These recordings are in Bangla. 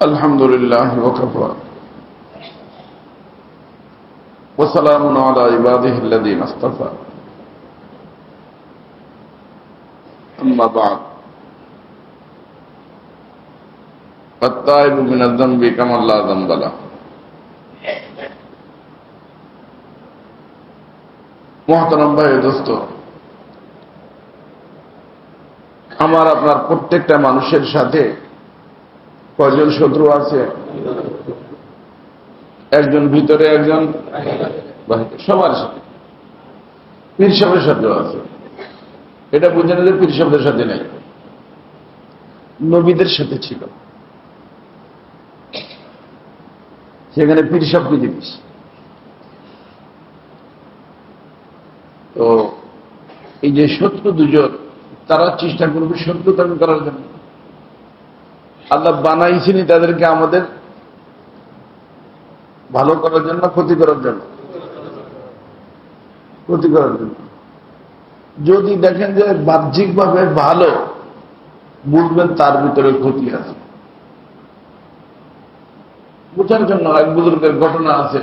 الحمد لله وكفى وسلام على عباده الذين اصطفى أما بعد التائب من الذنب كمن لا ذنب له মোহতারাম ভাই দোস্ত, আমার আপনার প্রত্যেকটা মানুষের সাথে কয়জন শত্রু আছে? একজন ভিতরে, একজন বাহিরে, সবার সাথে। পীর সাহেবের সাথে আছে, এটা বুঝে না যে পীর সাহেবের সাথে নাই, নবীদের সাথে ছিল। সেখানে পীর সাহেবকে জিনিস। তো এই যে শত্রু দুজন, তারা চেষ্টা করবে শত্রুতামি করার জন্য। আল্লাহ বানাইছিনি তাদেরকে আমাদের ভালো করার জন্য, ক্ষতি করার জন্য? ক্ষতি করার জন্য। যদি দেখেন যে বাহ্যিকভাবে ভালো, বুঝবেন তার ভিতরে ক্ষতি আছে। বোঝার জন্য এক বুজুর্গের ঘটনা আছে।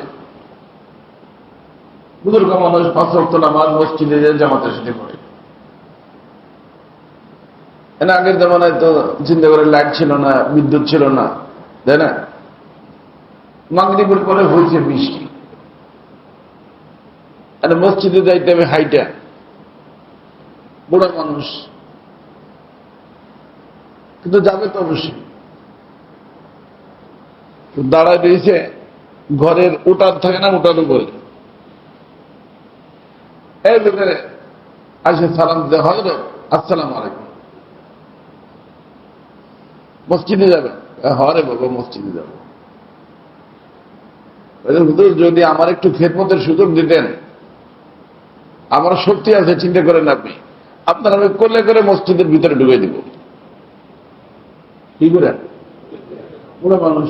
বুজুর্গ মানুষ 5 ওয়াক্ত নামাজ মসজিদে জামাতের সাথে পড়ে। আগের জামানায় তো চিন্তা করে লাইট ছিল না, বিদ্যুৎ ছিল না, তাই না? মাগরিবের পরে হয়েছে বৃষ্টি, মসজিদে যাইতে হবে হাইটা, বুড়া মানুষ, কিন্তু যাবে তো অবশ্যই। দাঁড়ায় রয়েছে ঘরের উঠার থাকে না, উঠার উপরে এই লোকের আসে সালাম দিতে, হযরত আসসালামু আলাইকুম, মসজিদে যাবেন? হরে বাবা, মসজিদে যাব। হুজুর, যদি আমার একটু খেদমতের সুযোগ দিতেন, আমার শক্তি আছে, চিন্তা করেন আপনি, আপনার আমি কোলে করে মসজিদের ভিতরে ঢুকে দিব। কি করে? বুড়া মানুষ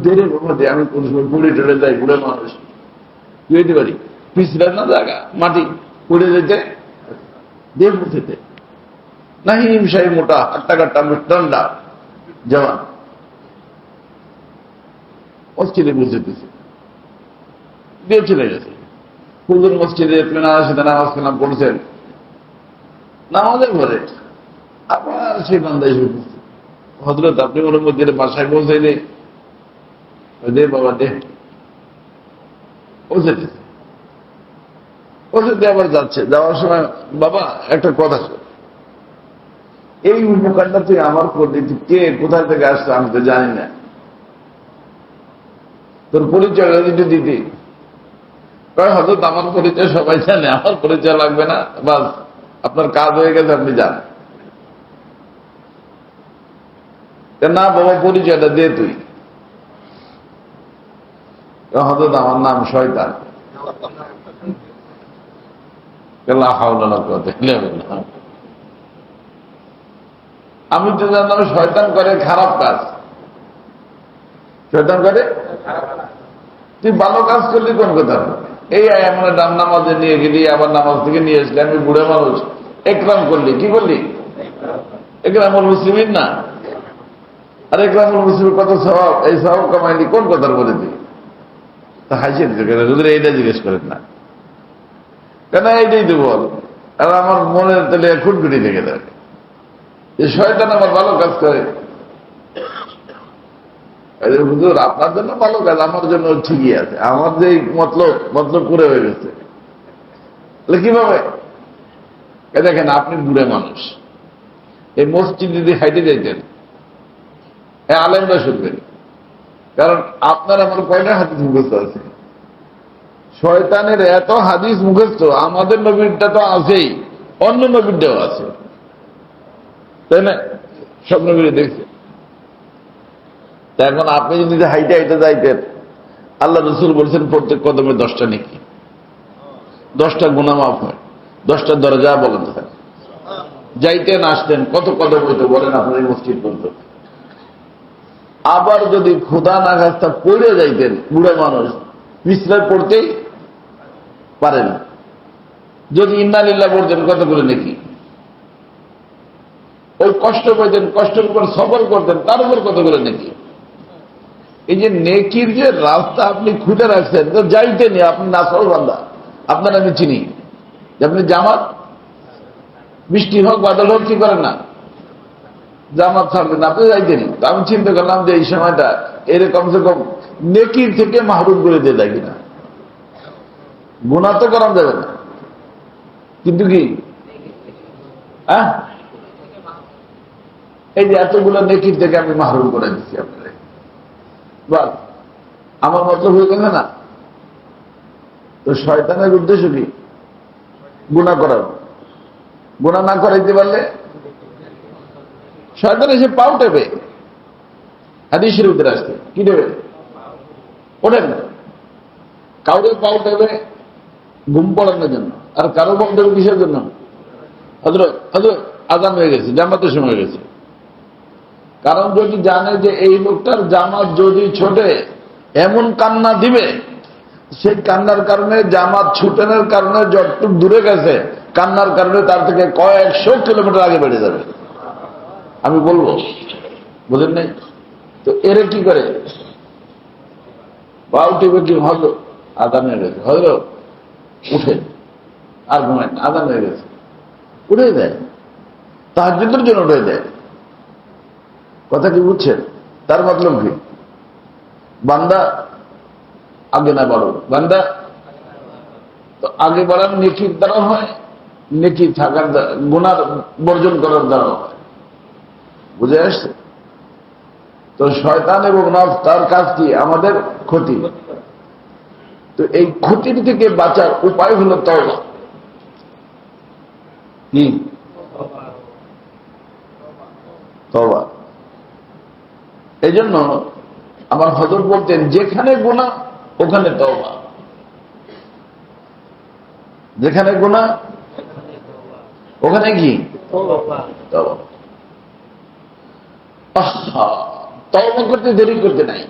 দেরে বাবা দে, আমি কোন সময় বুড়ে টড়ে যাই, বুড়ে মানুষ কি হইতে পারি, পিছলেন না জায়গা, মাটি পড়ে যেতে দিয়ে পড়তে নাহিম সাহেব মোটা, হাট্টা কাট্টা ঠান্ডা জওয়ান মসজিদে বুঝতেছে, দিয়ে চলে গেছে। হুজুর মসজিদে সাথে নামাজ কালাম পড়ছেন, নামাজের ঘরে আবার সেই বান্দায় শুনতেছে, হযরত আপনি ওর মধ্যে বাসায় পৌঁছাইলে দে বাবা দে, পৌঁছাইতেছে। পৌঁছাতে আবার যাচ্ছে, যাওয়ার সময় বাবা একটা কথা ছিল, এই উপকারটা তুই আমার করলি, তুই কে, কোথায় থেকে আসছে আমি তো জানি না, তোর পরিচয় যদি দিতি। হয়তো আমার পরিচয় সবাই জানে, আমার পরিচয় লাগবে না, বাস আপনার কাজ হয়ে গেছে, আপনি যান। না বাবা, পরিচয়টা দে তুই। হয়তো আমার নাম শয়তান। আমি তো জানলাম শয়তান করে খারাপ কাজ, শয়তান করে। তুই ভালো কাজ করলি কোন কথা? এই এমন ডান নামাজে নিয়ে গেলি, আবার নামাজ থেকে নিয়ে আসলি, আমি বুড়ে মানুষ, একরাম করলি। কি করলি? একরামুল মুসলিমিন না? আর একরামুল মুসলিমের কত স্বভাব, এই স্বভাব কামাইলি কোন কথার বলে দিই? তা হাসি যদি এইটা জিজ্ঞেস করেন না কেন, এইটাই তো বল। আর আমার মনের তাহলে খুনকুনি থেকে থাকে যে শয়তান আমার ভালো কাজ করে। হুজুর, আপনার জন্য ভালো কাজ, আমার জন্য ঠিকই আছে, আমার যে মতলব করে হয়ে গেছে। কিভাবে? দেখেন, আপনি বুড়ে মানুষ, এই মসজিদ যদি হাইটে যাইতেন, আলেমরা শুনবেন, কারণ আপনার আমার কয়টা হাদিস মুখস্থ আছে? শয়তানের এত হাদিস মুখস্থ, আমাদের নবীরটা তো আছেই, অন্য নবীরটাও আছে, তাই না? সব নবীর দেখছে। এখন আপনি যদি হাইটে হাইটে যাইতেন, আল্লাহ রসুল বলছেন প্রত্যেক কদমে 10টা নেকি, 10টা গুনাহ মাফ হয়, 10টা দরজা বলেন থাকে। যাইতেন আসতেন, কত কদম হইতে বলেন আপনার এই মসজিদ পর্যন্ত। আবার যদি খোদা না খাস্তা পড়ে যাইতেন, বুড়ো মানুষ পিছলে পড়তেই পারেন, যদি ইন্না লিল্লাহ পড়তেন কত করে নাকি? ওই কষ্ট পেতেন, কষ্টের উপর সফর করতেন, তার উপর কতগুলো নেকি। এই যে নেকির যে রাস্তা আপনি খুঁজে রাখছেন, তো যাইতেনি আপনি নাসল বান্দা, আপনার আমি চিনি যে আপনি জামাত, বৃষ্টি হোক বাদল হোক কি করেন না, জামাত ছাড়বেন, আপনি যাইতেনি। তো আমি চিন্তা করলাম যে এই সময়টা এর কমসে কম নেকির থেকে মাহরুম করে দিয়ে যায় কিনা। গুনাহ তো করা যাবে না, কিন্তু কি হ্যাঁ, এই যে এতগুলো নেকির থেকে আমি মাহরুম করে দিচ্ছি আপনাদের, বাস আমার মতো হয়ে গেছে না। তো শয়তানের উদ্দেশ্য কি? গুনাহ করার। গুনাহ না করাইতে পারলে শয়তান এসে পাও টেপে, হাদিসের উত্তরে আসছে কি দেবে, ওঠেন না। কাউকে পাও টেপে ঘুম পড়ানোর জন্য, আর কারো পাও টেপে কিসের জন্য? হযরত আযান হয়ে গেছে, জামাতের সময় হয়ে গেছে। কারণ যদি জানে যে এই লোকটার জামাত যদি ছোটে, এমন কান্না দিবে, সেই কান্নার কারণে জামাত ছুটানোর কারণে যতটুকু দূরে গেছে, কান্নার কারণে তার থেকে কয়েকশো কিলোমিটার আগে বেড়ে যাবে। আমি বলবো, বুঝেন নাই? তো এরা কি করে, পাও টিপে কি হলো, আদান হয়ে গেছে, হলো উঠে আর ঘুমায়, আদান হয়ে গেছে, উঠে দেয়, তাহাজ্জুদের জন্য উঠে দেয়। কথা কি বুঝছেন? তার মতলব কি, বান্দা আগে না বাড়ো, বান্দা তো আগে বাড়ার নেকির দ্বারা হয়, নেকি থাকার গুনার বর্জন করার দ্বারা হয়। বুঝে আসছে? তো শয়তান এবং নফস তার কাজ কি, আমাদের ক্ষতি। তো এই ক্ষতির থেকে বাঁচার উপায় হলো তওবা। কি তওবা? এই জন্য আমার হযরত বলতেন, যেখানে গুনাহ ওখানে তওবা, যেখানে গুনাহ ওখানে কি তওবা। তওবা করতে দেরি করতে নাই।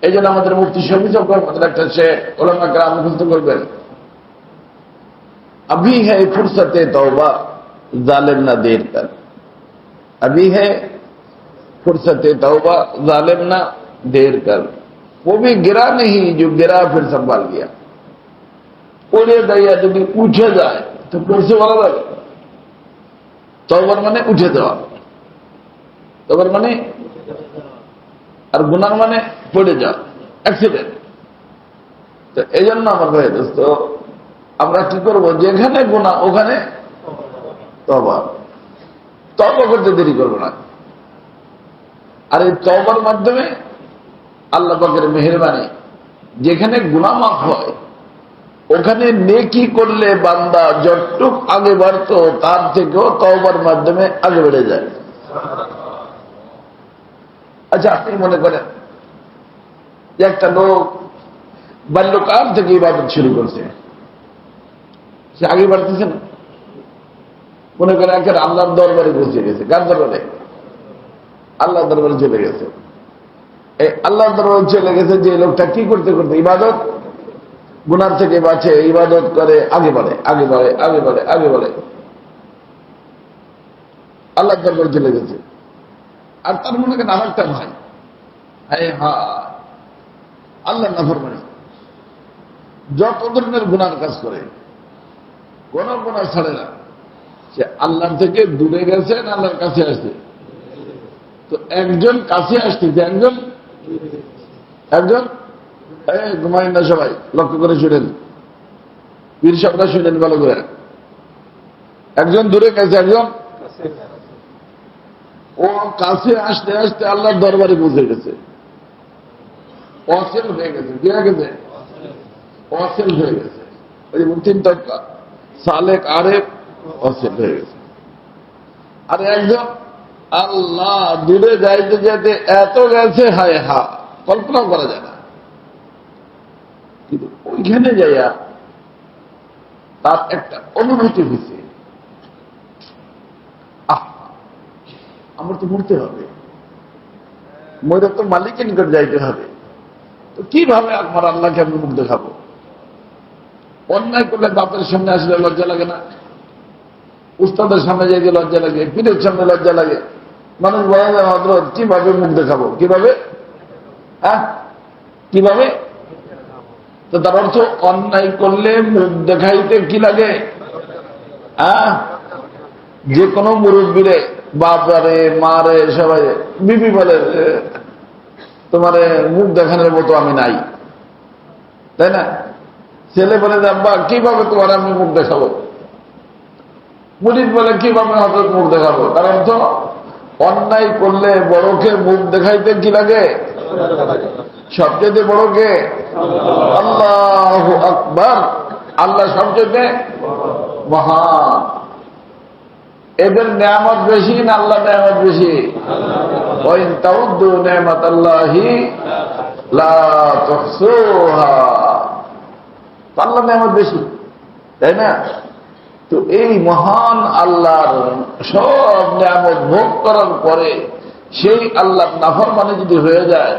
এই জন্য আমাদের মুফতি শফি সাহেব আমাদের একটা সে ওলামা কেরাম মুখস্থ করবেন, अभी है फुर्सत तौबा जालिम ना देर कर, अभी है फुर्सत तौबा जालिम ना देर कर, वो भी गिरा नहीं जो गिरा फिर संभाल गया। পড়ে দাঁড়িয়ে যদি উঠে যায় তো পড়ছে বলা যাবে। তওবার মানে উঠে যাওয়া, তওবার মানে, আর গুনাহ মানে পড়ে যাওয়া, অ্যাক্সিডেন্ট। তো এই জন্য আমার ভাই দোস্ত, আমরা কি করবো, যেখানে গুনাহ ওখানে তওবা। তওবা করতে দেরি করবো না। আর এই তওবার মাধ্যমে আল্লাহ পাকের মেহেরবানি, যেখানে গুনাহ মাফ হয় ওখানে নেকি করলে বান্দা যতটুক আগে বাড়তো তার থেকেও তওবার মাধ্যমে আগে বেড়ে যায়। আচ্ছা, আপনি মনে করেন যে একটা লোক বাল্যকাল থেকে ইবাদত শুরু করছে, সে আগে বাড়তেছে না। মনে করেন একের আল্লাহর দরবারে পৌঁছে গেছে। কার দরবারে? আল্লাহর দরবারে চলে গেছে। এই আল্লাহর দরবারে চলে গেছে যে লোকটা কি করতে করতে ইবাদত, গুনার থেকে বাঁচে, ইবাদত করে, আগে বাড়ে, আগে বাড়ে, আগে বাড়ে, আগে বাড়ে, আল্লাহর দরবারে চলে গেছে। আর তার মনে করেন আর একটা ভাই, আল্লাহ নাফরমানি, যত ধরনের গুনার কাজ করে, কোন গুনাহ ছাড়ে না। সে আল্লাহর থেকে দূরে গেছে না আল্লাহর কাছে আসছে? তো একজন কাছে আসতেছে, একজন একজন ঘুমায় না। সবাই লক্ষ্য করে শুনেন, পীর সাহেবরা শুনেন ভালো করে। একজন দূরে গেছে, একজন ও কাছে আসতে আসতে আল্লাহর দরবারে পৌঁছে গেছে, অসেল হয়ে গেছে। কি হয়ে গেছে? অসেল হয়ে গেছে। ওই তিন টপকা, সালেক, আরেফ, অসেল হয়ে গেছে। আর একজন আল্লাহ দূরে যাইতে যেতে এত গেছে, হায় হা, কল্পনাও করা যায় না। কিন্তু ওইখানে যাইয়া তার একটা অনুভূতি হয়েছে, আমার তো মরতে হবে, মরে তো মালিকের নিকট যাইতে হবে। তো কিভাবে আমার আল্লাহকে আমি মুখ দেখাবো? অন্যায় করলে বাপের সামনে আসলে লজ্জা লাগে না? উস্তাদের সামনে যাইতে লজ্জা লাগে, পীরের সামনে লজ্জা লাগে। মানুষ বলে যে হযরত কিভাবে মুখ দেখাবো, কিভাবে কিভাবে? তো তার অর্থ অন্যায় করলে মুখ দেখাইতে কি লাগে? যে কোনো মুরব্বীরে, বাবারে মারে সবাই বিবি বলে তোমার মুখ দেখানোর মতো আমি নাই, তাই না? ছেলে বলে যে আব্বা কিভাবে তোমার আমি মুখ দেখাবো, মুরিদ বলে কিভাবে হযরত মুখ দেখাবো। কারণ তো অন্যায় করলে বড়কে মুখ দেখাইতে কি লাগে? সবচেয়ে বড়কে আল্লাহু আকবার, আল্লাহ সবচেয়ে মহান। এদের নেয়ামত বেশি না আল্লাহ নেয়ামত বেশি? ওয়া ইন তাউদ্দু নি'মাতাল্লাহি লা তুহসুহা, আল্লাহ নেয়ামত বেশি, তাই না? তো এই মহান আল্লাহর সব নিয়ামত ভোগ করার পরে সেই আল্লাহর নাফরমানি যদি হয়ে যায়,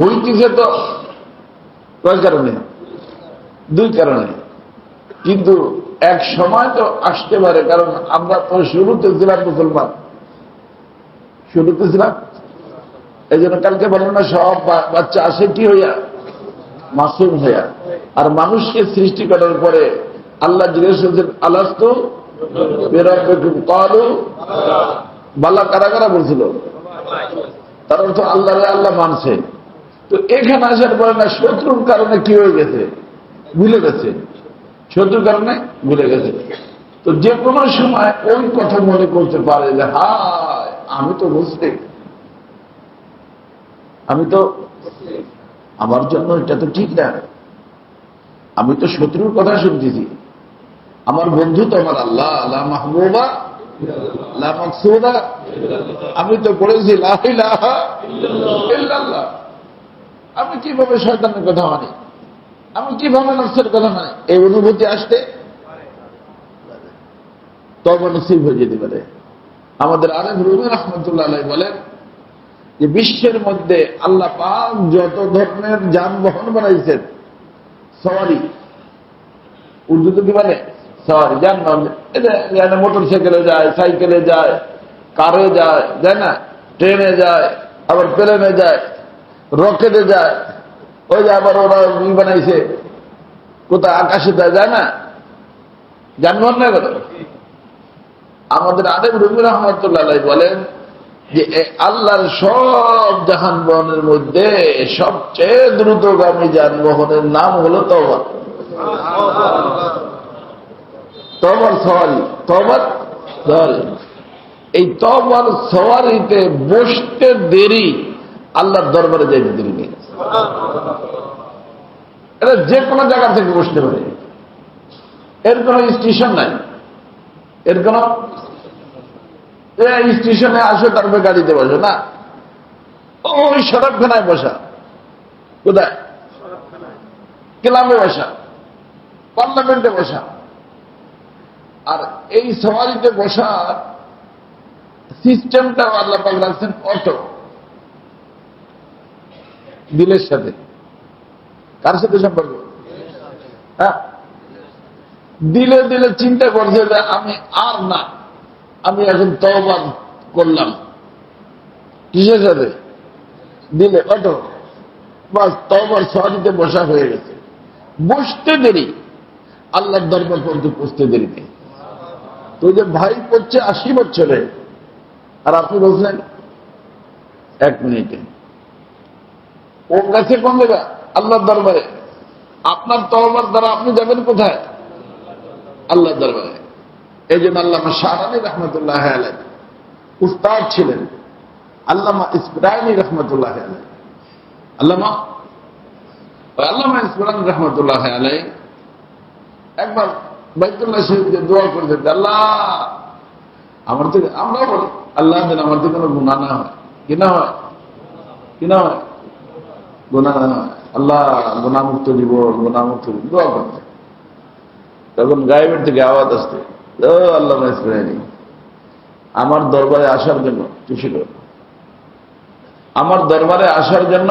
হইতেছে তো কয় কারণে? দুই কারণে। কিন্তু এক সময় তো আসতে পারে, কারণ আমরা তো শুরুতে ছিলাম মুসলমান, শুরুতে ছিলাম। এই জন্য কালকে বলেন না সব বাচ্চা আসে কি হইয়া? মাসুম হইয়া। আর মানুষকে সৃষ্টি করার পরে আল্লাহ জিজ্ঞেস করছেন আলাস্তু বিরাব্বিকুম ক্বালু বালা, কারা কারা বলছিল? তার অর্থ আল্লাহরে আল্লাহ মানছে। তো এখানে আসার পরে না শত্রুর কারণে কি হয়ে গেছে? ভুলে গেছে, শত্রুর কারণে ভুলে গেছে। তো যে কোনো সময় ওই কথা মনে করতে পারে যে হায় আমি তো মুসলিম, আমি তো, আমার জন্য এটা তো ঠিক না, আমি তো শত্রুর কথা শুনতেছি, আমার বন্ধু তো আমার আল্লাহ, লা মাহবুবা লা মাকসুদা, আমি তো পড়েছি লা ইলাহা ইল্লাল্লাহ। আমি কিভাবে শয়তানের কথা মানি, আমি কিভাবে নফসের কথা মানি? এই অনুভূতি আসতে তওবা নসিব হয়ে যেতে পারে। আমাদের আরেক রুমি রহমতুল্লাহ আলাইহি বলেন যে বিশ্বের মধ্যে আল্লাহ পাক যত ধরনের যানবাহন বানাইছেন, সওয়ারি, উর্দুতে কি বলে? সওয়ারি, যানবাহন। এটা মোটর সাইকেলে যায়, সাইকেলে যায়, কারে যায়, যায় না? ট্রেনে যায়, আবার প্লেনে যায়, রকেটে যায়, ওই যে আবার ওরা বানাইছে কোথায় আকাশে যায় না? যানবাহন না কথা। আমাদের আরেক রুমি রহমতুল্লাহ আলাইহি বলেন যে আল্লাহর সব যানবাহনের মধ্যে সবচেয়ে দ্রুতগামী যানবাহনের নাম হলো তওবা। তওবার সওয়ারি, তওবার সওয়ারি। এই তওবার সওয়ারিতে বসতে দেরি, আল্লাহর দরবারে যাইতে দেরি নেই। এটা যে কোনো জায়গা থেকে বসতে পারে, এর কোন স্টেশন নাই, এর কোন স্টেশনে আসো তারপরে গাড়িতে বসো না, ওই শরাবখানায় বসা, কোথায়? ক্লাবে বসা, পার্লামেন্টে বসা। আর এই সওয়ারিতে বসার সিস্টেমটাও আল্লাহ পাক রাখছেন অটো, দিলের সাথে। কার সাথে সম্পর্ক? হ্যাঁ, দিলে দিলে চিন্তা করছে যে আমি আর না, আমি এখন তওবা করলাম। কিসের সাথে? দিলে, অটো। বাস তওবার সওয়ারিতে বসা হয়ে গেছে। বসতে দেরি, আল্লাহর দরবার পর্যন্ত পৌঁছতে দেরি নেই। তো যে ভাই পড়ছে 80 বছরে, আর আপনি বলছেন 1 মিনিটে। ও গেছে কোন জায়গা? আল্লাহর দরবারে। আপনার তওবার দ্বারা আপনি যাবেন কোথায়? আল্লাহর দরবারে। এই জন্য আল্লামা শাহরানী রহমতুল্লাহ আলাইহি উস্তাদ ছিলেন, আল্লামা ইসফরাইনি রহমতুল্লাহ আলাইহি। আল্লামা ইসফরাইনি রহমতুল্লাহ আলাইহি একবার বাইতুল্লাহ শরীফে দোয়া করতেন, আল্লাহ আমার থেকে, আমরা বলি আল্লাহ যেন আমার থেকে কোনো গুনাহ না হয়। কি না হয়? কি না হয়? গুনাহ না হয়। আল্লাহ গুনাহমুক্ত জীবন, গুনাহমুক্ত দোয়া করতেন। তখন গায়েবের থেকে আওয়াজ আসতে, ও আল্লামা ইসফরাইনি, আমার দরবারে আসার জন্য কি ছিল? আমার দরবারে আসার জন্য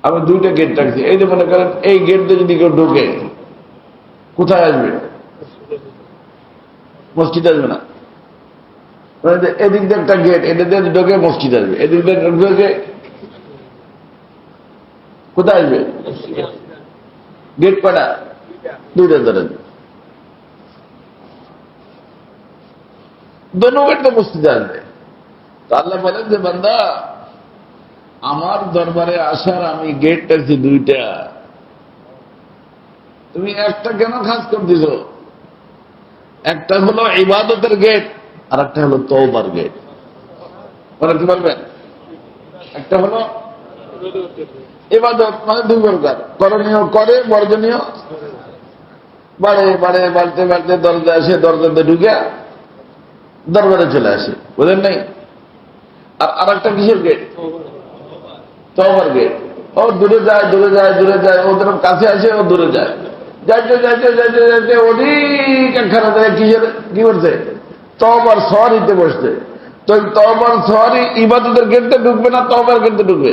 আমি 2টা গেট রাখছি। এই যে মনে করেন এই গেট দিয়ে যদি কেউ ঢোকে, কোথায় আসবে? মসজিদ আসবে না। এদিক দিয়ে একটা গেট, এটা দিয়ে ঢোকে মসজিদ আসবে, এদিক দিয়ে ঢোকে কোথায় আসবে? গেট কটা? দুইটা ধরেন, দোনো গেট তো মসজিদে আসবে। তো আল্লাহ বলেন যে বান্দা, আমার দরবারে আসার আমি গেট রাখছি দুইটা, তুমি একটা কেন খাস করে দিছ? একটা হলো ইবাদতের গেট, আর একটা হলো তওবার গেট। ওরা কি বলবেন? একটা হলো ইবাদত, মানে দুই প্রকার, করণীয় করে, বর্জনীয় বাড়ে বাড়ে, বাড়তে বাড়তে দরজা আসে, দরজাতে ঢুকে দরবারে চলে আসে, বুঝলেন নাই? আর একটা কিসের গেট? তওবার গেট। ও দূরে যায়, দূরে যায়, দূরে যায়, ওদের কাছে আসে, ও দূরে যায়, যাইতে যাইতে যাইতে যাইতে অধিক একখানা যায় কিসের, কি করছে? তওবার সওয়ারিতে বসছে। তো তওবার সওয়ারি ইবাদতের গেটে ঢুকবে না তওবার গেটে ঢুকবে?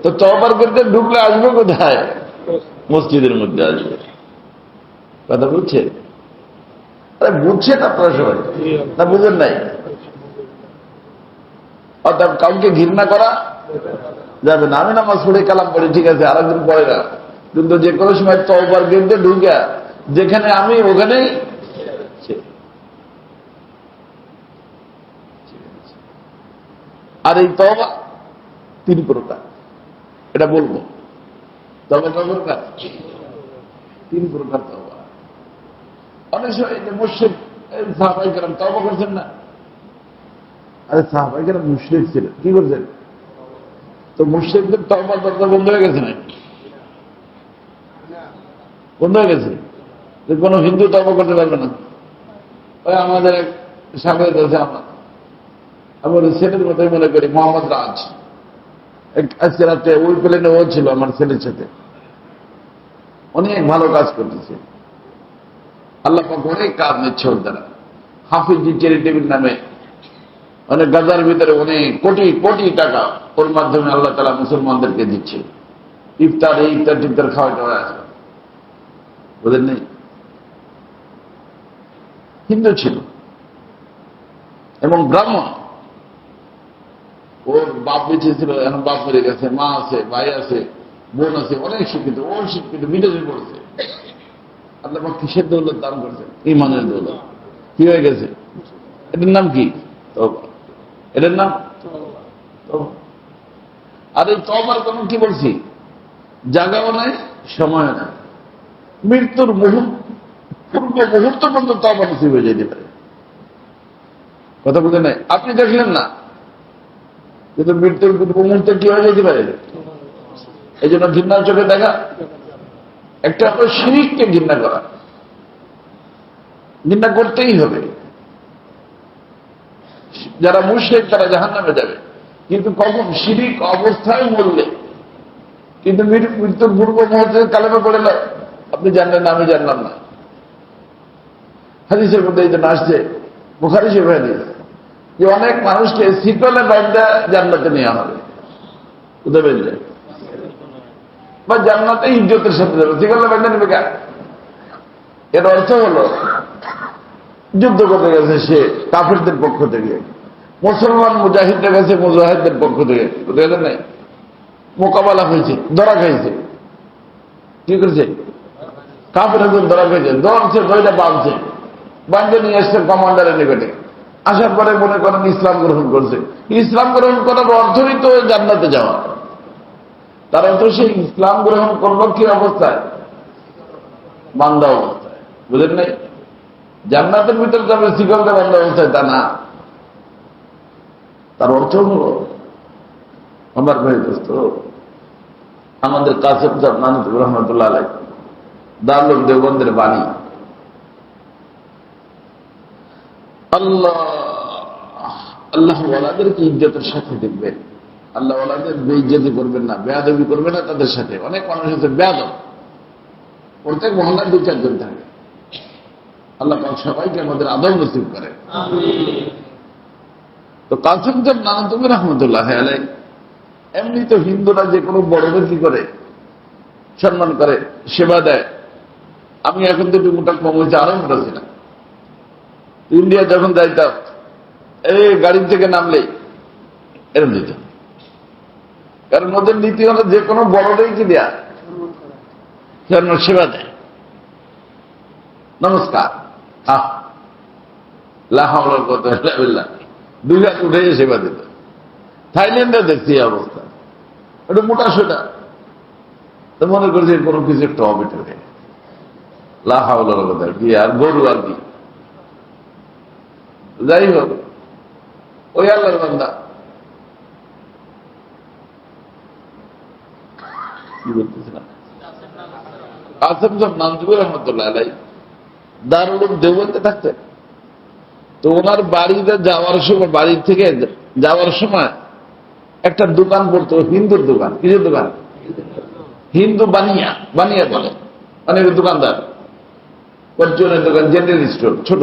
তো তওবার গেটে ঢুকলে আসবে কোথায়? মসজিদের মধ্যে আসবে। কথা বুঝছে? আরে বুঝছেন আপনারা সবাই না? বুঝেন নাই? অর্থাৎ কাউকে ঘৃণা করা যাবে না। আমি নামাজ পড়ে কালাম পড়ি, ঠিক আছে, আরেকদিন পড়ে না, কিন্তু যে কোনো সময় তওবার গেটে ঢুকে যেখানে আমি ওখানেই। আর এই তওবা 3 প্রকার, এটা বলবো। তওবা কয় প্রকার? 3 প্রকার তওবা। অনেক সময় যে মুশরিক সাহাবায়ে কেরাম তওবা করছেন না? আরে সাহাবায়ে কেরাম মুশরিক ছিলেন, কি করছেন? তো মুশরিকদের তওবার দরজা বন্ধ হয়ে গেছে নাকি? বন্ধ হয়ে গেছে, যে কোনো হিন্দু তওবা করতে পারবে না। ওই আমাদের এক সাগরে আছে, আমার ছেলের মতোই মনে করি, মোহাম্মদ রাজ, আজকে রাত্রে ওই প্লেনে ও ছিল আমার ছেলের সাথে, অনেক ভালো কাজ করতেছে। আল্লাহ পাক অনেক কাজ নিচ্ছে ওর দ্বারা। হাফিজি চ্যারিটেবল নামে অনেক গাজার ভিতরে অনেক কোটি কোটি টাকা ওর মাধ্যমে আল্লাহ তাআলা মুসলমানদেরকে দিচ্ছে। ইফতার, এই ইফতার টিফতার খাওয়া টাওয়া আছে, বুঝলেন নেই? হিন্দু ছিল এবং ব্রাহ্মণ। ওর বাপ বেঁচে ছিল, এখন বাপ মরে গেছে, মা আছে, ভাই আছে, বোন আছে, অনেক শিক্ষিত, ও শিক্ষিত, বিদেশে পড়ছে। আল্লাহ পাক কিসের দৌলত দান করছেন? ঈমানের দৌলত। কি হয়ে গেছে? এটার নাম কি? তওবা। এটার নাম তওবা। আর এই তওবার কোন, কি বলছি, জায়গাও নাই, সময় নাই, মৃত্যুর পূর্ব মুহূর্ত পর্যন্ত তওবা নসিব হয়ে যেতে পারে। কথা বলতে নাই? আপনি দেখলেন না, কিন্তু মৃত্যুর পূর্ব মুহূর্তে কি হয়ে যেতে পারে? এই জন্য ঘৃণার চোখে দেখা। একটা হলো শিরককে ঘৃণা করা, ঘৃণা করতেই হবে। যারা মুশরিক তারা জাহান্নামে যাবে, কিন্তু কখন? শিরিক অবস্থায় মরলে। কিন্তু মৃত্যুর পূর্ব মুহূর্তে কালেমা পড়ে না, আপনি জানলেন না, আমি জানলাম না। হাদিসের মধ্যে এই জন্য আসছে, বুখারী শরীফ হাদিস, যে অনেক মানুষকে শিকলে বাঁধা জান্নাতে নেওয়া হবে। কোথায় বেঁধে? বা জান্নাতে ইজ্জতের সাথে যাবে। শিকলে বাঁধা নেবে কেন? এর অর্থ হলো যুদ্ধ করতে গেছে সে কাফেরদের পক্ষ থেকে, মুসলমান মুজাহিদদের কাছে মুজাহিদদের পক্ষ থেকে, বুঝলেন নাই? মোকাবেলা হয়েছে, ধরা খাইছে। কি করেছে? কাফের একজন ধরা খাইছে, ধরছে, ধরে বাঁধছে, বাঁধে নিয়ে এসছে কমান্ডারের নিকটে। আসার পরে মনে করেন ইসলাম গ্রহণ করছে। ইসলাম গ্রহণ করার অর্থই তো জান্নাতে যাওয়া। তার অর্থ সে ইসলাম গ্রহণ করলো কি অবস্থায়? বান্দা অবস্থায়, বুঝলেন নাই? জান্নাতের ভিতরে যাবে শিকলটা বান্দা অবস্থায়, তা না। তার অর্থ হলো, আমার ভাই দোস্ত, আমাদের কাসেম সাহেব নানুতুর রহমতুল্লাহ আলাইহি দারুল দেওবন্দের বাণী, আল্লাহ আল্লাহ ওয়ালাদেরকে ইজ্জতের সাথে দেখবেন, আল্লাহ ওয়ালাদের বেইজ্জতি করবেন না, বেয়াদবি করবেন না তাদের সাথে। অনেক মানুষ আছে বেয়াদব, প্রত্যেক মহল্লার 2-4 জন থাকে। আল্লাহ পাক সবাইকে আমাদের আদব নসিব করে। তো কাসেম সাহেব নানুতুর রহমতুল্লাহ আলাইহি, এমনি তো হিন্দুরা যে কোনো বড়দের কি করে? সম্মান করে, সেবা দেয়। আমি এখন তো একটু মোটা কম হয়েছে, আরো মোটা ছিলাম। ইন্ডিয়া যখন যাইতাম, এই গাড়ি থেকে নামলেই এরম দিত। কারণ ওদের নীতি হলো যে কোনো বড়টাই কি দেয়া সেবা দেয়, নমস্কার, দুই হাত উঠে সেবা দিত। থাইল্যান্ডে দেখছি এই অবস্থা, ওটা মোটা সোটা, তো মনে করছে কোনো কিছু একটা হবে লাহাউলার কথা কি আর গরু আর কি। যাই হোক, ওই আল্লাহর বান্দা কি বলতেছিলাম, কাসেম সাহেব নানজুবুর রহমতুল্লাহ আলাই দারুল উলুম দেওবন্দে থাকতেন। তো ওনার বাড়িতে যাওয়ার সময়, বাড়ির থেকে যাওয়ার সময় একটা দোকান পড়তো, হিন্দুর দোকান। কিসের দোকান? হিন্দু বানিয়া, বানিয়া বলে, অনেক দোকানদার, পর্যটনের দোকান, জেনারেল স্টোর ছোট,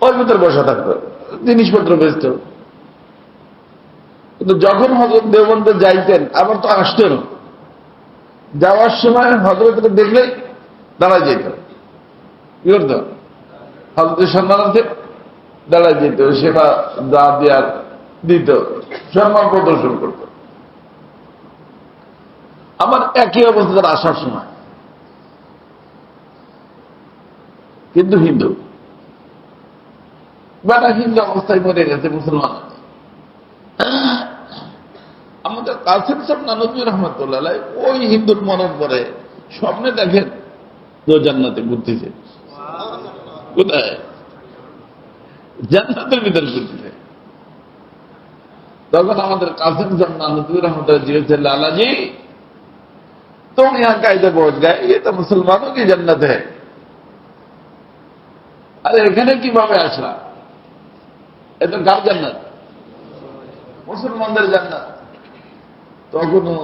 ওর ভিতর বসা থাকতো, জিনিসপত্র বেচত। কিন্তু যখন হযরত দেওবন্দে যাইতেন, আবার তো আসতেন, যাওয়ার সময় হযরতকে দেখলেই দাঁড়ায় যেত। কি করতো? হযরতের সম্মানার্থে দাঁড়ায় যেত, সেবা দা দেওয়ার দিত, সম্মান প্রদর্শন করত। আমার একই অবস্থা তার আসার সময়, কিন্তু হিন্দু, বেটা হিন্দু অবস্থায় মরে গেছে, মুসলমান। আমাদের কাসেম সাহেব নানজুবুর রহমতুল্লাহ আলাইহি ওই হিন্দুর মরণ পরে স্বপ্নে দেখেন তো জান্নাতে ঘুরতেছে। কোথায়? জান্নাতের ভিতরে ঘুরতেছে। তখন আমাদের কাসেম সাহেব নানজুবুর রহমতুল্লাহ জিজ্ঞেস, লালাজি तुम यहाँ कायदे पहुंच गए, ये तो मुसलमानों की जन्नत है। अरे এখানে কিভাবে আসলা? এ তো কার জান্নাত? মুসলমানদের জান্নাত। তখনও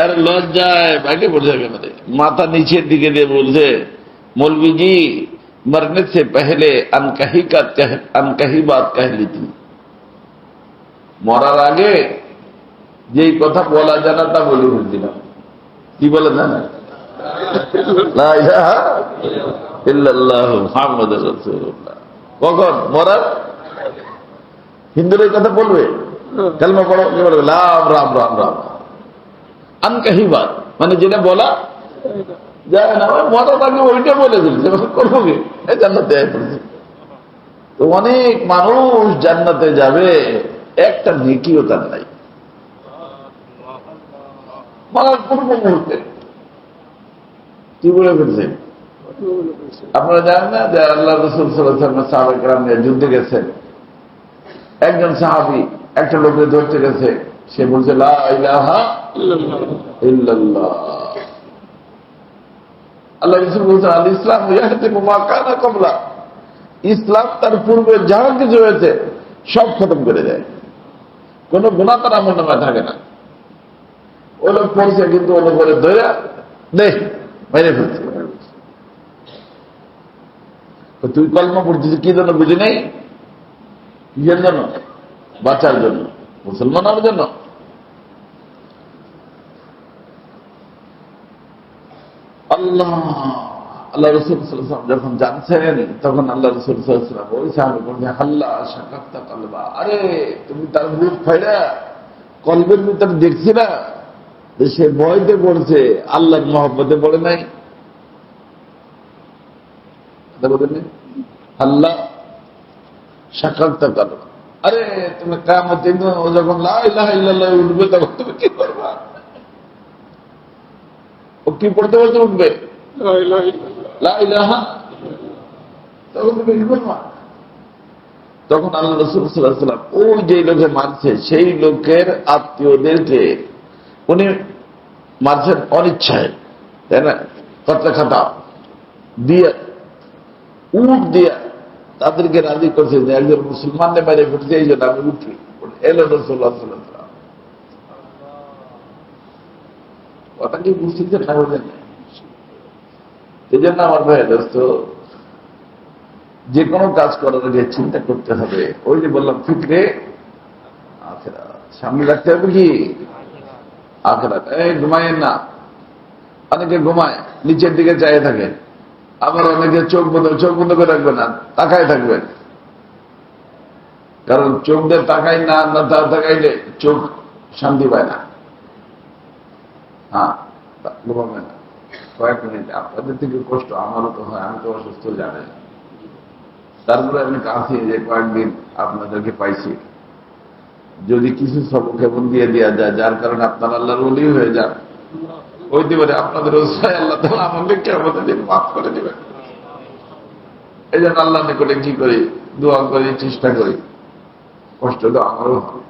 এর লজ্জায় বাইরে পড়ে গেল, মাথা নিচের দিকে দিয়ে বলছে, मौलवी जी मरने से पहले अनकही बात कह ली थी। মরার আগে যেই কথা বলা জানা তা বলে ফেলছিলাম। কি বলে জানা? লা ইলাহা ইল্লাল্লাহু মুহাম্মাদুর রাসূলুল্লাহ। কখন? মরার। হিন্দুরা এই কথা বলবে, কালমা পড়ো, কি বলবে? রাম রাম রাম রাম। আনকাহি বাত মানে যেটা বলা যায় না, মরার আগে ওইটা বলে দিচ্ছে, করবো কি? এই জান্নাতে পড়ছে। তো অনেক মানুষ জান্নাতে যাবে, একটা নেকিও তার নাই মরার পূর্ব মুহূর্তে। কি বলে ফেলছে? আপনারা জানেন না যে আল্লাহ রাসূল সাল্লাল্লাহু আলাইহি ওয়াসাল্লাম সাহাবায়ে কেরাম নিয়ে যুদ্ধে গেছেন। একজন সাহাবী একটা লোককে ধরতে গেছে, সে বলছে লা ইলাহা ইল্লাল্লাহ। আল্লাহ রাসূল বলছেন আল ইসলাম ইয়াহতিমু মা কানা ক্বাবলা, ইসলাম তার পূর্বে যা কিছু হয়েছে সব খতম করে দেয়, কোন গুনাহ তার আমল নামায় থাকে না। ওই লোক পড়ছে, কিন্তু ওর উপরে ধরে দেখ মেরে ফেলছে। তুই কলমা পড়ছিস কি জন্য বুঝি নাই? কিসের জন্য? বাঁচার জন্য, মুসলমান হওয়ার জন্য। আল্লাহ আল্লাহ রাসূল সাল্লাল্লাহু আলাইহি ওয়াসাল্লাম যখন জানছেন, তখন আল্লাহ রাসূল সাল্লাল্লাহু আলাইহি ওয়াসাল্লাম ওই সাহাবী বলছেন, হাল্লা শাকাক্তা কলবা, আরে তুমি তার মুখ ফাইড়া কলবের ভিতরে দেখছি না সে ভয়তে পড়ছে, আল্লাহর মহব্বতে পড়ে নাই। আল্লাহ শাকাক্তা কলবা, আরে তুমি কিয়ামতের দিন ও যখন লা ইলাহা ইল্লাল্লাহ উঠবে, তখন তুমি কি করবা? ও কি পড়তে বলতে উঠবে? লা ইলাহা, তখন তুমি কি করবা? তখন আল্লাহ রাসূল সাল্লাল্লাহু আলাইহি ওয়াসাল্লাম ওই যে লোকে মারছে, সেই লোকের আত্মীয়দেরকে উনি মারছেন অনিচ্ছায়, তাই না? কতলা খাতা দিয়ে, উঠ দিয়ে তাদেরকে রাজি করছে যে একজন মুসলমানকে মেরে ফেলছে, এই জন্য আমি উঠি। এলো রাসূলুল্লাহ সাল্লাল্লাহু আলাইহি ওয়াসাল্লাম। কথা কি বুঝতে না বলেন? এই জন্য আমার ভাই দোস্ত, যে কোনো কাজ করার আগে চিন্তা করতে হবে। ওই যে বললাম ফিকরে আখিরাত সামনে রাখতে হবে। কি আখিরাত? এই ঘুমায়েন না, অনেকে ঘুমায়, নিচের দিকে চাইয়ে থাকে, আবার অনেকে চোখ বন্ধ করে রাখবে না, তাকায় থাকবেন। কারণ চোখ দিয়ে তাকাই না তাকাইলে চোখ শান্তি পায় না। হ্যাঁ, ঘুমাবে না কয়েক মিনিট। আপনাদের থেকে কষ্ট আমারও তো হয়, আমি তো অসুস্থ জানেন। তারপরে আমি কাছে যে কয়েকদিন আপনাদেরকে পাইছি, যদি কিছু সবক এমন দিয়ে দেওয়া যায় যার কারণে আপনার আল্লাহর ওলি হয়ে যান, হইতে পারে আপনাদের ওসিলায় আল্লাহ তাআলা আমাকে কিয়ামতের দিন মাফ করে দিবেন। এই জন্য আল্লাহ নিকটে কি করি, দোয়া করি, চেষ্টা করি। কষ্ট তো আমারও হয়,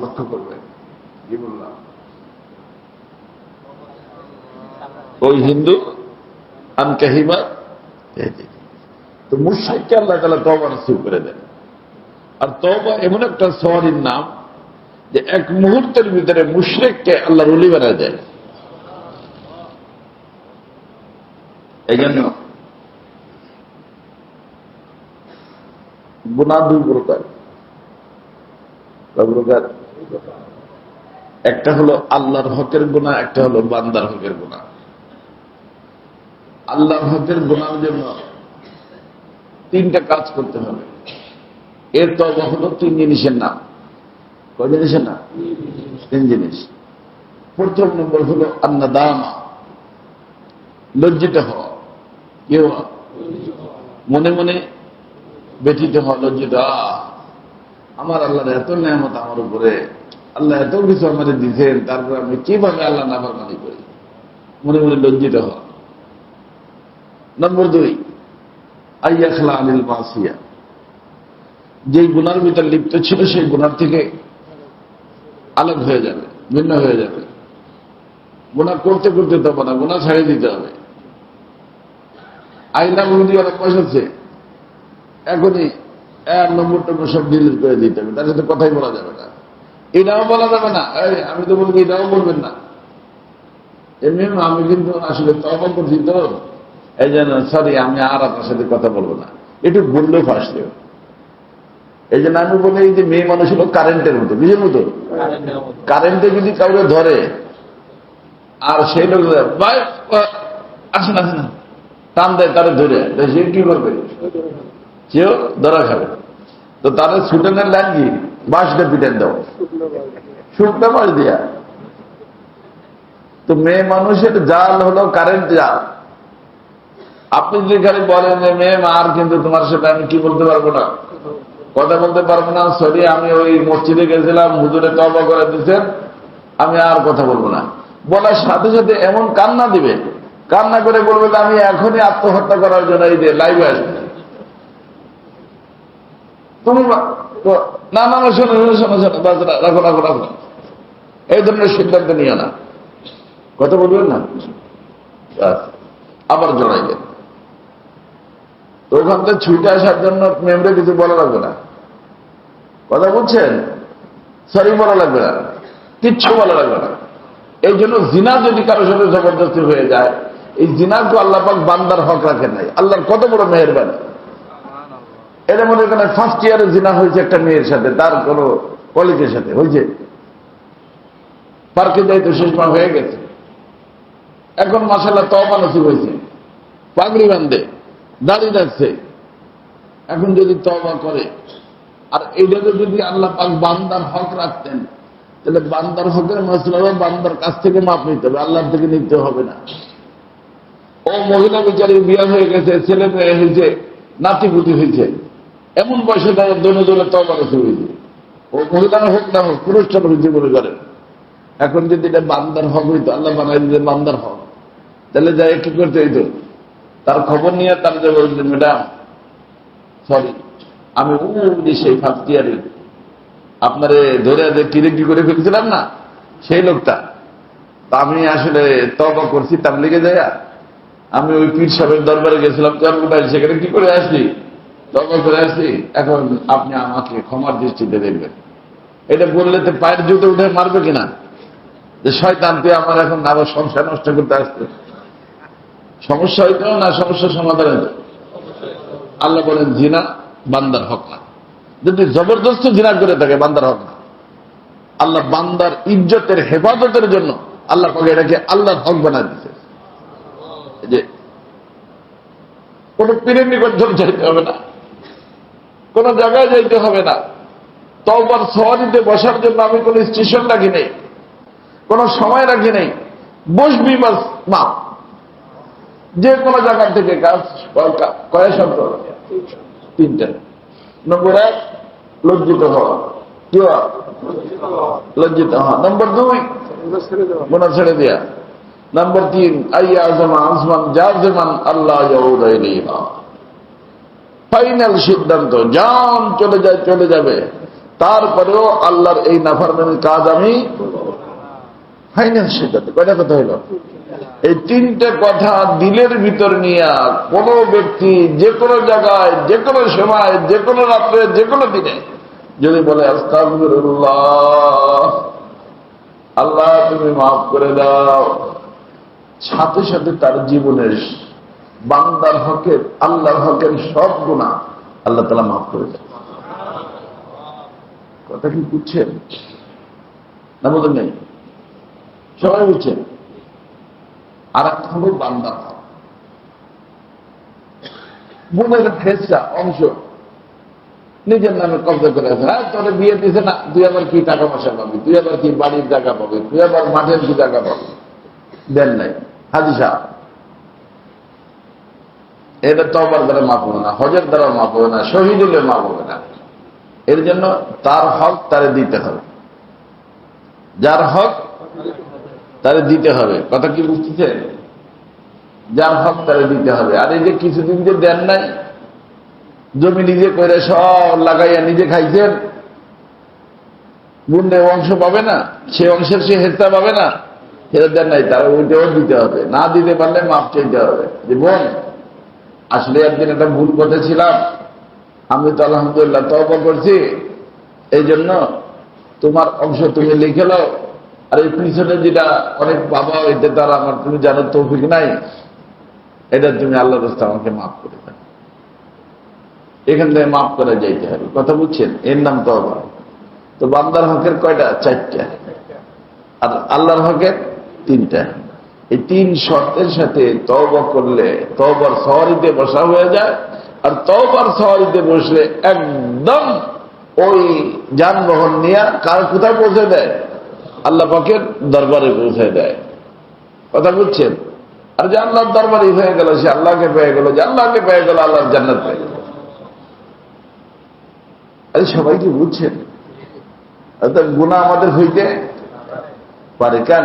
লক্ষ্য করবেন। কি বললাম? ওই হিন্দু আনকাহিমা, তো মুশরিককে আল্লাহ তাআলা তওবা নসিব করে দেন। আর তওবা এমন একটা সওয়ারির নাম যে এক মুহূর্তের ভিতরে মুশরিককে আল্লাহর ওলি বানায় দেয়। এই জন্য গুনাহ দুই প্রকার। একটা হলো আল্লাহর হকের গুনাহ, একটা হলো বান্দার হকের গুনাহ। আল্লাহর হকের গুনাহের জন্য তিনটা কাজ করতে হবে। এর তওবা হলো তিন জিনিসের নাম। কয় জিনিসের নাম? তিন জিনিস। প্রথম নম্বর হলো আন্নাদামা, লজ্জিত হওয়া। কি হওয়া? মনে মনে ব্যথিত হওয়া, লজ্জিত। আমার আল্লাহর এত নেয়ামত আমার উপরে, আল্লাহ এত কিছু আমাদের দিচ্ছেন, তারপরে আমি কিভাবে আল্লাহ নাফরমানি করি, মনে মনে লজ্জিত হওয়া। নম্বর দুই, আইয়াখলা আনিল মাসিয়া, যেই গুনার ভিতর লিপ্ত ছিল সেই গুনার থেকে আলাদা হয়ে যাবে, ভিন্ন হয়ে যাবে। গুনাহ করতে করতে তবে না, গুনাহ ছাড়িয়ে দিতে হবে। আইনা বুঝি অনেক পয়সা আছে, এখনই নম্বর সব ডিলিট করে দিতে হবে, তার সাথে কথাই বলা যাবে না, এটাও বলা যাবে না। আমি তো বলবো এটাও বলবেন না। এমনি আমি কিন্তু আসলে তওবা করছি তো, এই জন্য সরি, আমি আর আপনার সাথে কথা বলবো না, একটু বললেও ফাঁসলে। এই জন্য আমি বলি যে মেয়ে মানুষ হলো কারেন্টের মতো, বুঝের মতো। কারেন্টে যদি কাউকে ধরে আর সেই লোক আসেন আসেন টান দেয়, তারা ধরে, সে কি করবে? সেও ধরা খাবে। তো তাদের ছুটেনের লাইন কি? বাঁশটা পিটেন দাও, শুকনা বাঁশ দিয়া। তো মেয়ে মানুষের জাল হলো কারেন্ট জাল। আপনি যদি খালি বলেন যে মেয়ে মার, কিন্তু তোমার সাথে আমি কি বলতে পারবো না, কথা বলতে পারবো না, সরি আমি ওই মসজিদে গেছিলাম, হুজুরে তওবা করে দিচ্ছেন, আমি আর কথা বলবো না, বলার সাথে সাথে এমন কান্না দিবে, কান্না করে বলবে যে আমি এখনই আত্মহত্যা করার জন্য এই যে লাইভে আসবে। তুমি না না না, শোনো শোনো শোনো, রাখো রাখো রাখো, এই ধরনের সিদ্ধান্ত নিয়ে না, কথা বলবেন না, আবার জড়াইবেন। তো ওখান থেকে ছুটে আসার জন্য মেমরে কিছু বলা লাগবে না, কথা বলছেন, সরি বলা লাগবে না, কিচ্ছু বলা লাগবে না। এই জন্য জিনা যদি কারোর সাথে জবরদস্তি হয়ে যায়, এই জিনাকে আল্লাহ পাক বান্দার হক রাখেন নাই। আল্লাহর কত বড় মেহেরবানি। এর মধ্যে এখানে ফার্স্ট ইয়ারে জিনা হয়েছে একটা মেয়ের সাথে, তার কোন কলেজের সাথে হয়েছে, পার্কে যাইতে শেষ মা হয়ে গেছে। এখন মাশাআল্লাহ তওবা নসিব হয়েছে, পাগড়ি বাঁধে, দাড়ি রাখছে। এখন যদি তওবা করে, আর এইটাকে যদি আল্লাহ পাক বান্দার হক রাখতেন, তাহলে বান্দার হকের মাসলা বান্দার কাছ থেকে মাপ নিতে হবে, আল্লাহর থেকে নিতে হবে না। ও মহিলা বিচারী বিয়ে হয়ে গেছে, ছেলে মেয়ে হয়েছে, নাতিপুতি হয়েছে, এমন বয়সে তারা দোনে দোলে তওবা নসিব হয়েছে। ও মহিলার হোক না হোক, পুরুষটা হয়েছে বলে করেন। এখন যদি এটা বান্দার হক হইতো, আল্লাহ বানাই দিতে বান্দার হক, তাহলে যাই কি করতে হইতো, তার খবর নিয়ে তার যে বলছেন, ম্যাডাম সরি, আমি সেই ফার্স্ট ইয়ারে আপনারে ধরে কিরেকি করে ফেলছিলাম না, সেই লোকটা, তা আমি আসলে তওবা করছি তাবলীগে যায়, আমি ওই পীর সাহেবের দরবারে গেছিলাম, সেখানে কি করে আসছি, তওবা করে আসছি, এখন আপনি আমাকে ক্ষমার দৃষ্টিতে দেখবেন। এটা বললে তো পায়ের জুতো উঠে মারবে কিনা, যে শয়তান তুই আমার এখন আবার সংসার নষ্ট করতে আসছে। সমস্যা হইতো না, সমস্যার সমাধান হইত। আল্লাহ বলেন জিনা বান্দার হক না। যদি জবরদস্ত জিনা করে থাকে, বান্দার হক না। আল্লাহ বান্দার ইজ্জতের হেফাজতের জন্য আল্লাহ এটাকে আল্লাহর হক বানায় দিচ্ছে। যে কোন পীরের নিকট যাইতে হবে না, কোন জায়গায় যাইতে হবে না। তওবার সওয়ারিতে বসার জন্য আমি কোন স্টেশন রাখি নাই, কোন সময় রাখি নাই, বসবি বাস মা। যে কোনো জায়গা থেকে কাজ কয় শব্দ? তিনটা। নম্বর 1 লজ্জিত হওয়া, কি হওয়া? লজ্জিত হওয়া। নম্বর 2 গুনাহ ছেড়ে দেয়া। নম্বর 3 আইয়া আজমা আজমান জাজমান আল্লাহ ইয়াউদা ইলাইহা, ফাইনাল সিদ্ধান্ত, জান চলে যায় চলে যাবে, তারপরেও আল্লাহর এই নাফরমানির কাজ আমি ফাইনাল সিদ্ধান্ত। কয়টা কথা হলো? এই 3টে কথা দিলের ভিতর নিয়ে কোন ব্যক্তি যে কোনো জায়গায়, যে কোনো সময়, যে কোনো রাত্রে, যে কোনো দিনে যদি বলে আস্তাগফিরুল্লাহ, আল্লাহ তুমি মাফ করে দাও, সাথে সাথে তার জীবনের বান্দার হকের, আল্লাহর হকের সব গুনাহ আল্লাহ তাআলা মাফ করে দেন। কথা কি বুঝছেন না? বোঝেন নেই? সবাই বুঝছেন? আর একটা হল বান্দা গুণের ফেসটা অংশ নিজের নামে কবজা করে আছে। হ্যাঁ, তোরে বিয়ে দিছে না, তুই আবার কি টাকা পয়সা পাবি, তুই আবার কি বাড়ির জায়গা পাবি, তুই আবার মাঠের কি জায়গা পাবি, দেন নাই। হাজি সাহেব, এটা তওবার দ্বারা মাফ হবে না, হজের দ্বারা মাফ হবে না, শহীদ হলে মাফ হবে না। এর জন্য তার হক তারে দিতে হবে, যার হক তারে দিতে হবে। কথা কি বুঝতেছে? যার হক তারে দিতে হবে। আর এই যে কিছুদিন যে দেন নাই, জমি নিজে করে সব লাগাইয়া নিজে খাইছেন, বুনলে অংশ পাবে না, সে অংশের সে হেস্তা পাবে না, সেটা দেন নাই, তারা ওইটাও দিতে হবে। না দিতে পারলে মাপ চাইতে হবে যে বোন, আসলে একদিন একটা ভুল কথা ছিলাম, আমি তো আলহামদুলিল্লাহ তওবা করছি, এই জন্য তোমার অংশ তুমি লিখে নাও, আর এই পিছনে যেটা অনেক বাবা হইতে তারা আমার তুমি জানো তৌফিক নাই, এটা তুমি আল্লাহর রাস্তা আমাকে মাফ করে দাও। এখান থেকে মাফ করে যাইতে হবে। কথা বুঝছেন? এর নাম তওবা। তো বান্দার হকের কয়টা? 4টা, আর আল্লাহর হকের 3টা। এই 3 শর্তের সাথে তওবা করলে তওবার সওয়ারিতে বসা হয়ে যায়। আর তওবার সওয়ারিতে বসলে একদম ওই যানবাহন নিয়ে কার কোথায় পৌঁছে দেয়? আল্লাহ পাকের দরবারে পৌঁছে দেয়। কথা বুঝছেন? আর যে আল্লাহর দরবারে হয়ে গেল, সে আল্লাহকে পেয়ে গেল, যে আল্লাহকে পেয়ে গেল, আল্লাহর জান্নাত পেয়ে গেল। আরে সবাই কি বুঝছেন? অর্থাৎ গুনাহ আমাদের হইতে পারে। কেন?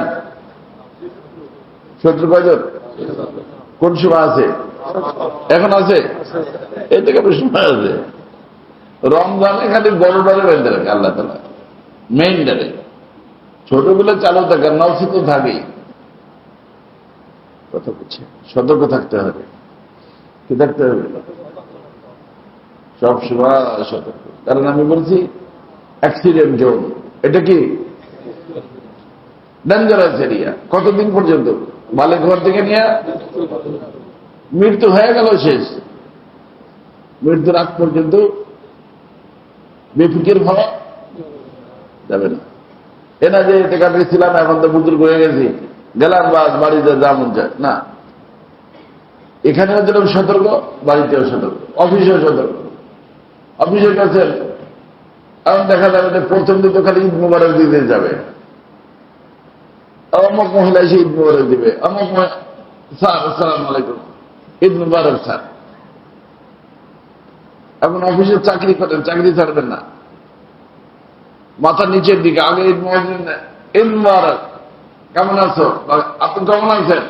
শত্রু কয়জন? কোন সময় আছে? এখন আছে? এই থেকে সময় আছে। রমজানে খালি বড়টারে বেঁধে রাখে আল্লাহ তাআলা, মেইন ডারে। ছোটগুলো চালু থাকে, নফসি তো থাকেই। কথা বুঝছে? সতর্ক থাকতে হবে। কি থাকতে হবে? সব সময় সতর্ক। কারণ আমি বলছি অ্যাক্সিডেন্ট জোন, এটা কি ডেঞ্জারাস এরিয়া। কতদিন পর্যন্ত? বালে ঘর থেকে নিয়ে মৃত্যু হয়ে গেল শেষ, মৃত্যুর আগ পর্যন্ত বেফিকির ভাবা যাবে না। এনা যে এতে কাটিয়েছিলাম, এখন তো বুজুর্গ হয়ে গেছি, গেলাম বাস, বাড়িতে যা মন চায় না। এখানেও যেরকম সতর্ক, বাড়িতেও সতর্ক, অফিসেও সতর্ক। অফিসের কাছে এখন দেখা যাবে যে প্রথম দিন তো খালি ঈদ মুবারক দিতে যাবে, অমুক মহিলা এসে ঈদ মুবারক দিবে, অমুক স্যার আসসালামু আলাইকুম, ঈদ মুবারক স্যার। এখন অফিসে চাকরি করেন, চাকরি ছাড়বেন না, মাথা নিচের দিকে আগে ঈদ মুবারক, কেমন আছো, আপনি কেমন আছেন,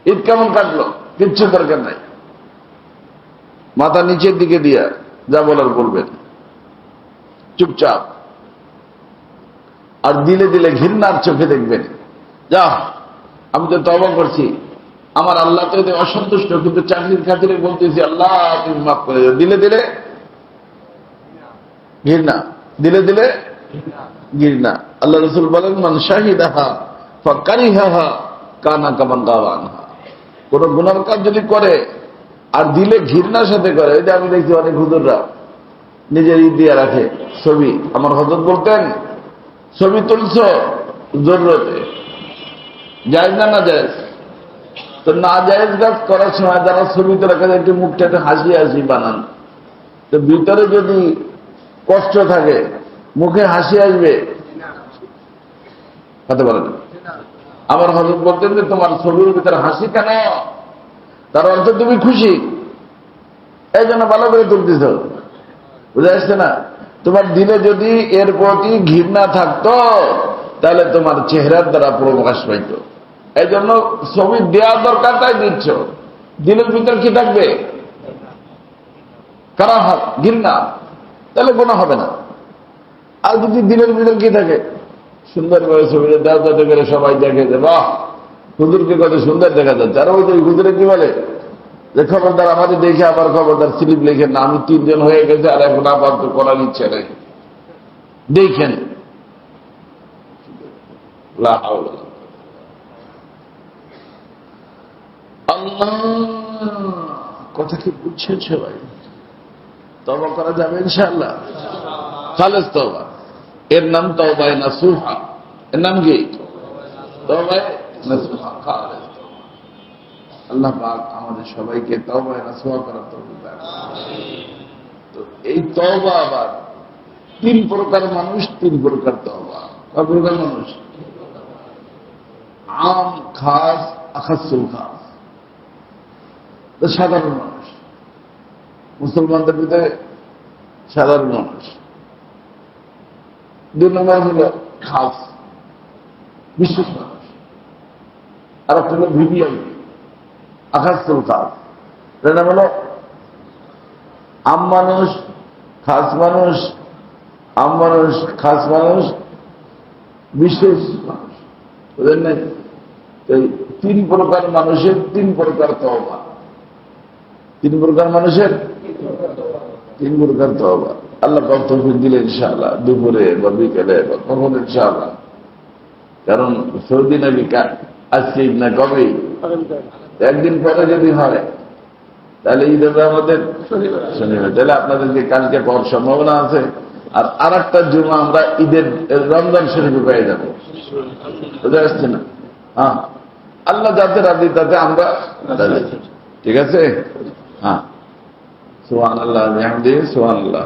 ঈদ কেমন কাটলো, কিচ্ছু দরকার নাই, মাথা নিচের দিকে দিয়া যা বলার বলবেন, চুপচাপ। আর দিলে দিলে ঘৃণার চোখে দেখবেন, যা আমি তো তওবা করছি, আমার আল্লাহ তো এতে অসন্তুষ্ট, কিন্তু চাকরির খাতিরে বলতেছি আল্লাহ তুমি মাফ করে দাও। দিলে দিলে ঘৃণা, দিলে দিলে ঘৃণা। আল্লাহ রাসূল বলেন মান শাহিদাহা ফাকারিহাহা কানা কামান গাওয়ানহা। কোন গুনার কাজ যদি করে আর দিলে ঘৃণার সাথে করে, এই যে আমি দেখছি অনেক হুজুররা নিজের ঈদ দিয়ে রাখে ছবি। আমার হযরত বলতেন ছবি তুলছ জরুরতে, জায়েজ না না জায়েজ? তো নাজায়েজ কাজ করার সময় যারা ছবিতে রাখা যায় একটু মুখটা একটু হাসি হাসি বানান, তো ভিতরে যদি কষ্ট থাকে মুখে হাসি আসবে হতে পারে না। আমার হযরত বলতেন যে তোমার ছবির ভিতরে হাসি কেন, তার অর্থ তুমি খুশি, এই জন্য ভালো করে তুলতেছ, বুঝে আসছে না? তোমার দিলে যদি এর প্রতি ঘৃণা থাকতো তাহলে তোমার চেহারার দ্বারা প্রকাশ পাইত। এই জন্য ছবি দেওয়া দরকার, তাই দিচ্ছ। দিলের ভিতর কি থাকবে? কারাহাত, ঘৃণা, তাহলে গুনাহ হবে না। আর যদি দিলের ভিতর কি থাকে, সুন্দর করে ছবিটা দেওয়া যাতে করে সবাই দেখে যে বাহ হুজুরকে কত সুন্দর দেখা যাচ্ছে, আর ওই যে হুজুরে কি বলে যে খবরদার আমাদের দেখে আবার খবরদার স্লিপ লিখে না, আমি 3 জন হয়ে গেছে আর এখন আপাতত করার ইচ্ছে নেই, দেখেন। আল্লাহ, কথা কি বুঝছেন সবাই? তওবা করা যাবে ইনশাআল্লাহ, খালেস তওবা। এর নাম তওবায়ে নাসুহা। এর নাম কি? তওবায়ে নাসুহা, খালেস। আল্লাহ পাক আমাদের সবাইকে তওবায়ে নাসুহা করার তৌফিক দান করুন। তো এই তওবা আবার 3 প্রকার মানুষ, 3 প্রকার তওবা। কয় প্রকার মানুষ? আম, খাস, আখাসুল খাস। তো সাধারণ মানুষ, মুসলমানদের ভিতরে সাধারণ মানুষ। 2 নম্বর হল খাস, বিশেষ মানুষ। আর একটা হল ভিভিআইপি, আখাসুল খাস। এটা হল আম মানুষ, খাস মানুষ, আম মানুষ, খাস মানুষ, বিশেষ মানুষ। বুঝলেন না? এই 3 প্রকার মানুষের 3 প্রকার তওবা। 3 প্রকার মানুষের 3 প্রকার তওবা। আল্লাহ পাক তৌফিক দিলে ইনশাআল্লাহ দুপুরে বা বিকেলে বা কখন ইনশাআল্লাহ, কারণ সৌদি নবী আজকে ঈদ না, কবে? একদিন পরে যদি হয় তাহলে ঈদ হবে আমাদের শনিবার। তাহলে আপনাদেরকে কালকে পাওয়ার সম্ভাবনা আছে। আর আরেকটা জুমা আমরা ঈদের রমজান শরীফে পেয়ে যাবো, বুঝতে পারছি না? হ্যাঁ, আল্লাহ যাতে রাজি তাতে আমরা রাজি। ঠিক আছে? হ্যাঁ, সুবহানাল্লাহ, বিহামদিহি, সুবহানাল্লাহ।